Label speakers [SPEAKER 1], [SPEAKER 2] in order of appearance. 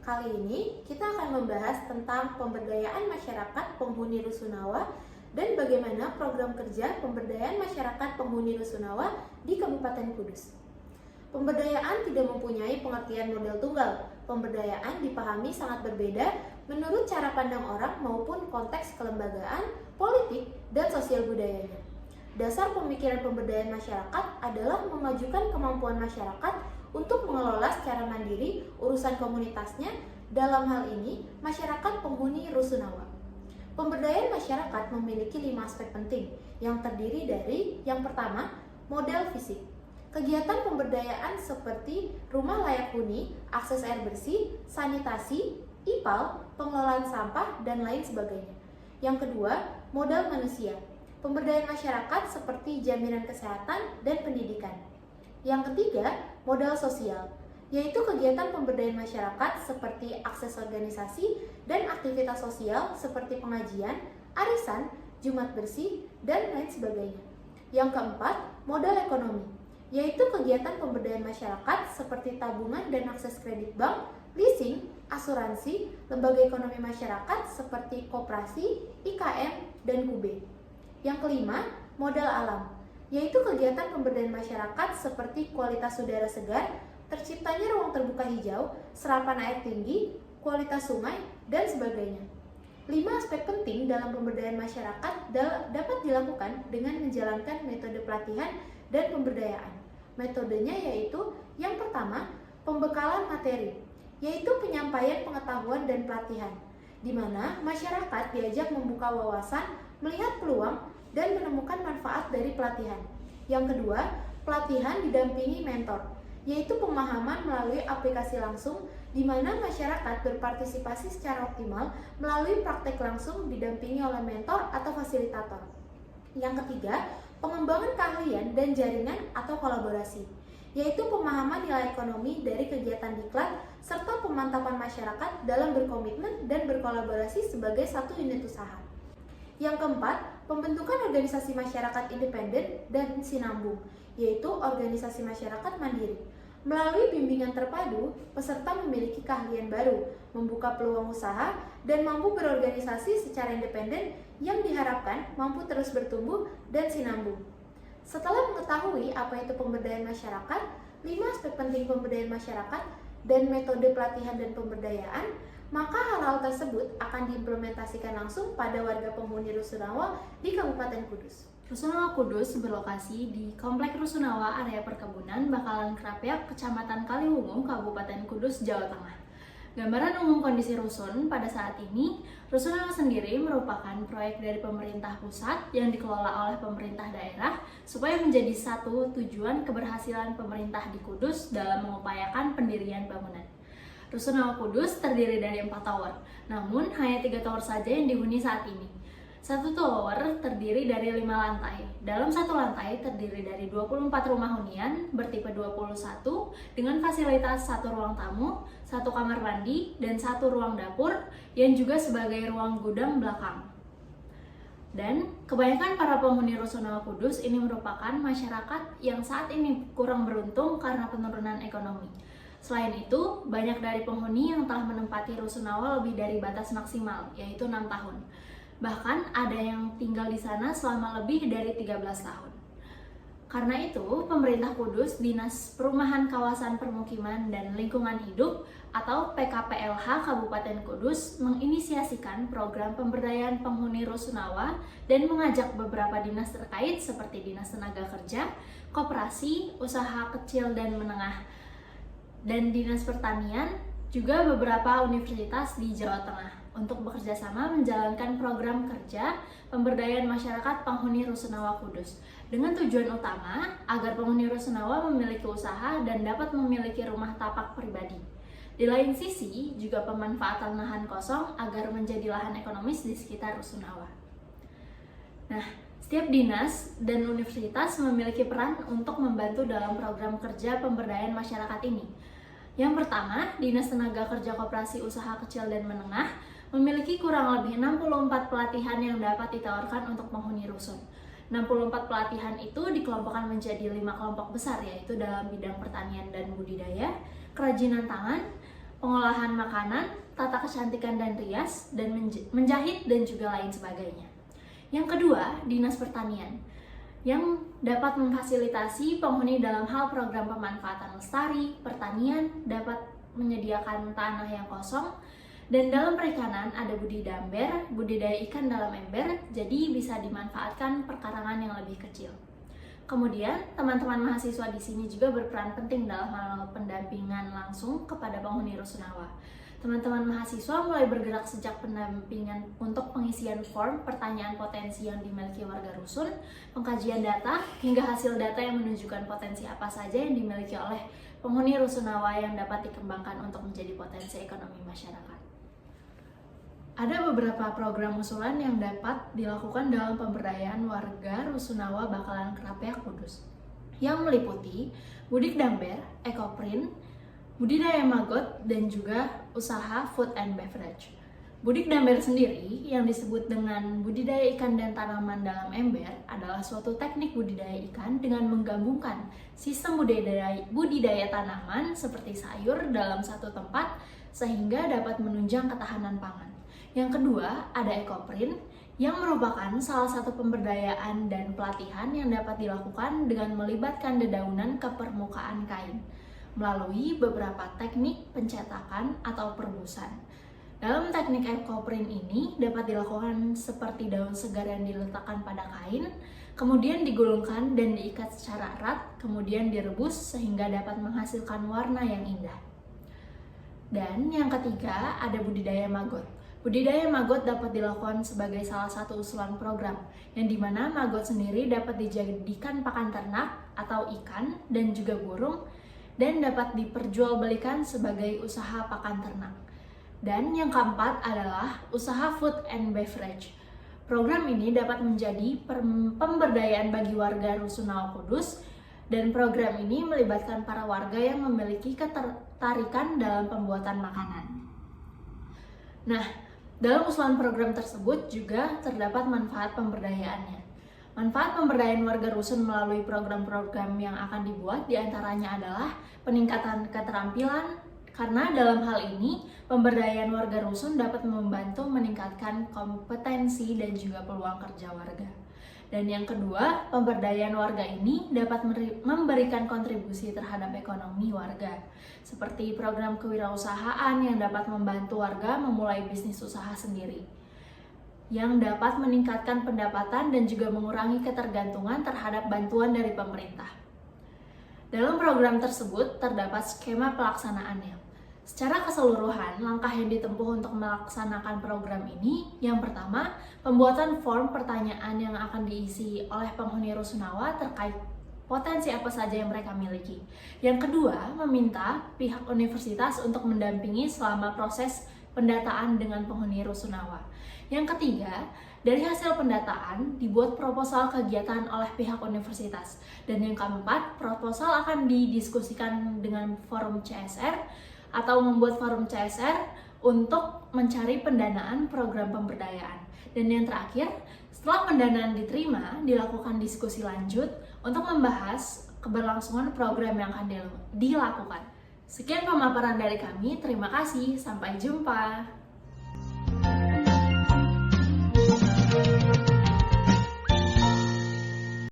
[SPEAKER 1] Kali ini kita akan membahas tentang pemberdayaan masyarakat penghuni Rusunawa dan bagaimana program kerja pemberdayaan masyarakat penghuni Rusunawa di Kabupaten Kudus. Pemberdayaan tidak mempunyai pengertian model tunggal. Pemberdayaan dipahami sangat berbeda menurut cara pandang orang maupun konteks kelembagaan, politik, dan sosial budayanya. Dasar pemikiran pemberdayaan masyarakat adalah memajukan kemampuan masyarakat untuk mengelola secara mandiri urusan komunitasnya, dalam hal ini masyarakat penghuni Rusunawa. Pemberdayaan masyarakat memiliki 5 aspek penting yang terdiri dari yang pertama, modal fisik. Kegiatan pemberdayaan seperti rumah layak huni, akses air bersih, sanitasi, IPAL, pengelolaan sampah, dan lain sebagainya. Yang kedua, modal manusia. Pemberdayaan masyarakat seperti jaminan kesehatan dan pendidikan. Yang ketiga, modal sosial, yaitu kegiatan pemberdayaan masyarakat seperti akses organisasi dan aktivitas sosial seperti pengajian, arisan, Jumat bersih, dan lain sebagainya. Yang keempat, modal ekonomi, yaitu kegiatan pemberdayaan masyarakat seperti tabungan dan akses kredit bank, leasing, asuransi, lembaga ekonomi masyarakat seperti koperasi, IKM, dan KUB. Yang kelima, modal alam, yaitu kegiatan pemberdayaan masyarakat seperti kualitas udara segar, terciptanya ruang terbuka hijau, serapan air tinggi, kualitas sungai, dan sebagainya. 5 aspek penting dalam pemberdayaan masyarakat dapat dilakukan dengan menjalankan metode pelatihan dan pemberdayaan. Metodenya yaitu yang pertama, pembekalan materi, yaitu penyampaian pengetahuan dan pelatihan, di mana masyarakat diajak membuka wawasan, melihat peluang, dan menemukan manfaat dari pelatihan. Yang kedua, pelatihan didampingi mentor, yaitu pemahaman melalui aplikasi langsung, di mana masyarakat berpartisipasi secara optimal melalui praktek langsung didampingi oleh mentor atau fasilitator. Yang ketiga, pengembangan keahlian dan jaringan atau kolaborasi, yaitu pemahaman nilai ekonomi dari kegiatan diklat serta pemantapan masyarakat dalam berkomitmen dan berkolaborasi sebagai satu unit usaha. Yang keempat, pembentukan organisasi masyarakat independen dan sinambung, yaitu organisasi masyarakat mandiri. Melalui bimbingan terpadu, peserta memiliki keahlian baru, membuka peluang usaha, dan mampu berorganisasi secara independen yang diharapkan mampu terus bertumbuh dan sinambung. Setelah mengetahui apa itu pemberdayaan masyarakat, 5 aspek penting pemberdayaan masyarakat, dan metode pelatihan dan pemberdayaan, maka hal-hal tersebut akan diimplementasikan langsung pada warga penghuni Rusunawa di Kabupaten Kudus.
[SPEAKER 2] Rusunawa Kudus berlokasi di Komplek Rusunawa Area Perkebunan Bakalan Krapyak, Kecamatan Kaliwungu, Kabupaten Kudus, Jawa Tengah. Gambaran umum kondisi rusun pada saat ini, Rusunawa sendiri merupakan proyek dari pemerintah pusat yang dikelola oleh pemerintah daerah supaya menjadi satu tujuan keberhasilan pemerintah di Kudus dalam mengupayakan pendirian bangunan. Rusunawa Kudus terdiri dari 4 tower, namun hanya 3 tower saja yang dihuni saat ini. Satu tower terdiri dari 5 lantai. Dalam satu lantai terdiri dari 24 rumah hunian bertipe 21 dengan fasilitas 1 ruang tamu, 1 kamar mandi, dan 1 ruang dapur yang juga sebagai ruang gudang belakang. Dan kebanyakan para penghuni Rusunawa Kudus ini merupakan masyarakat yang saat ini kurang beruntung karena penurunan ekonomi. Selain itu, banyak dari penghuni yang telah menempati Rusunawa lebih dari batas maksimal, yaitu 6 tahun. Bahkan ada yang tinggal di sana selama lebih dari 13 tahun. Karena itu, pemerintah Kudus, Dinas Perumahan Kawasan Permukiman dan Lingkungan Hidup atau PKPLH Kabupaten Kudus menginisiasikan program pemberdayaan penghuni Rusunawa dan mengajak beberapa dinas terkait seperti Dinas Tenaga Kerja, Koperasi, Usaha Kecil dan Menengah, dan Dinas Pertanian, juga beberapa universitas di Jawa Tengah untuk bekerja sama menjalankan program kerja pemberdayaan masyarakat penghuni Rusunawa Kudus dengan tujuan utama agar penghuni Rusunawa memiliki usaha dan dapat memiliki rumah tapak pribadi. Di lain sisi, juga pemanfaatan lahan kosong agar menjadi lahan ekonomis di sekitar Rusunawa. Nah, setiap dinas dan universitas memiliki peran untuk membantu dalam program kerja pemberdayaan masyarakat ini. Yang pertama, Dinas Tenaga Kerja Koperasi Usaha Kecil dan Menengah memiliki kurang lebih 64 pelatihan yang dapat ditawarkan untuk penghuni rusun. 64 pelatihan itu dikelompokkan menjadi 5 kelompok besar, yaitu dalam bidang pertanian dan budidaya, kerajinan tangan, pengolahan makanan, tata kecantikan dan rias, dan menjahit dan juga lain sebagainya. Yang kedua, Dinas Pertanian yang dapat memfasilitasi penghuni dalam hal program pemanfaatan lestari, pertanian, dapat menyediakan tanah yang kosong, dan dalam perikanan ada budidaya ikan dalam ember, jadi bisa dimanfaatkan perkarangan yang lebih kecil. Kemudian, teman-teman mahasiswa di sini juga berperan penting dalam hal pendampingan langsung kepada penghuni rusunawa. Teman-teman mahasiswa mulai bergerak sejak pendampingan untuk pengisian form pertanyaan potensi yang dimiliki warga rusun, pengkajian data, hingga hasil data yang menunjukkan potensi apa saja yang dimiliki oleh penghuni rusunawa yang dapat dikembangkan untuk menjadi potensi ekonomi masyarakat. Ada beberapa program usulan yang dapat dilakukan dalam pemberdayaan warga rusunawa Bakalan Krapyak Kudus, yang meliputi Budik Damber, Ekoprint, budidaya maggot, dan juga usaha food and beverage. Budik Damber sendiri yang disebut dengan budidaya ikan dan tanaman dalam ember adalah suatu teknik budidaya ikan dengan menggabungkan sistem budidaya tanaman seperti sayur dalam satu tempat sehingga dapat menunjang ketahanan pangan. Yang kedua, ada Ekoprint yang merupakan salah satu pemberdayaan dan pelatihan yang dapat dilakukan dengan melibatkan dedaunan ke permukaan kain melalui beberapa teknik pencetakan atau perebusan. Dalam teknik Ekoprint ini dapat dilakukan seperti daun segar yang diletakkan pada kain, kemudian digulungkan dan diikat secara erat, kemudian direbus sehingga dapat menghasilkan warna yang indah. Dan yang ketiga, ada budidaya maggot. Budidaya maggot dapat dilakukan sebagai salah satu usulan program, yang dimana maggot sendiri dapat dijadikan pakan ternak atau ikan dan juga burung, dan dapat diperjualbelikan sebagai usaha pakan ternak. Dan yang keempat adalah usaha food and beverage. Program ini dapat menjadi pemberdayaan bagi warga Rusunawa Kudus, dan program ini melibatkan para warga yang memiliki ketertarikan dalam pembuatan makanan. Nah, dalam usulan program tersebut juga terdapat manfaat pemberdayaannya. Manfaat pemberdayaan warga rusun melalui program-program yang akan dibuat diantaranya adalah peningkatan keterampilan, karena dalam hal ini pemberdayaan warga rusun dapat membantu meningkatkan kompetensi dan juga peluang kerja warga. Dan yang kedua, pemberdayaan warga ini dapat memberikan kontribusi terhadap ekonomi warga, seperti program kewirausahaan yang dapat membantu warga memulai bisnis usaha sendiri, yang dapat meningkatkan pendapatan dan juga mengurangi ketergantungan terhadap bantuan dari pemerintah. Dalam program tersebut terdapat skema pelaksanaannya. Secara keseluruhan, langkah yang ditempuh untuk melaksanakan program ini, yang pertama, pembuatan form pertanyaan yang akan diisi oleh penghuni Rusunawa terkait potensi apa saja yang mereka miliki. Yang kedua, meminta pihak universitas untuk mendampingi selama proses pendataan dengan penghuni Rusunawa. Yang ketiga, dari hasil pendataan dibuat proposal kegiatan oleh pihak universitas. Dan yang keempat, proposal akan didiskusikan dengan forum CSR atau membuat forum CSR untuk mencari pendanaan program pemberdayaan. Dan yang terakhir, setelah pendanaan diterima, dilakukan diskusi lanjut untuk membahas keberlangsungan program yang akan dilakukan. Sekian pemaparan dari kami, terima kasih, sampai jumpa.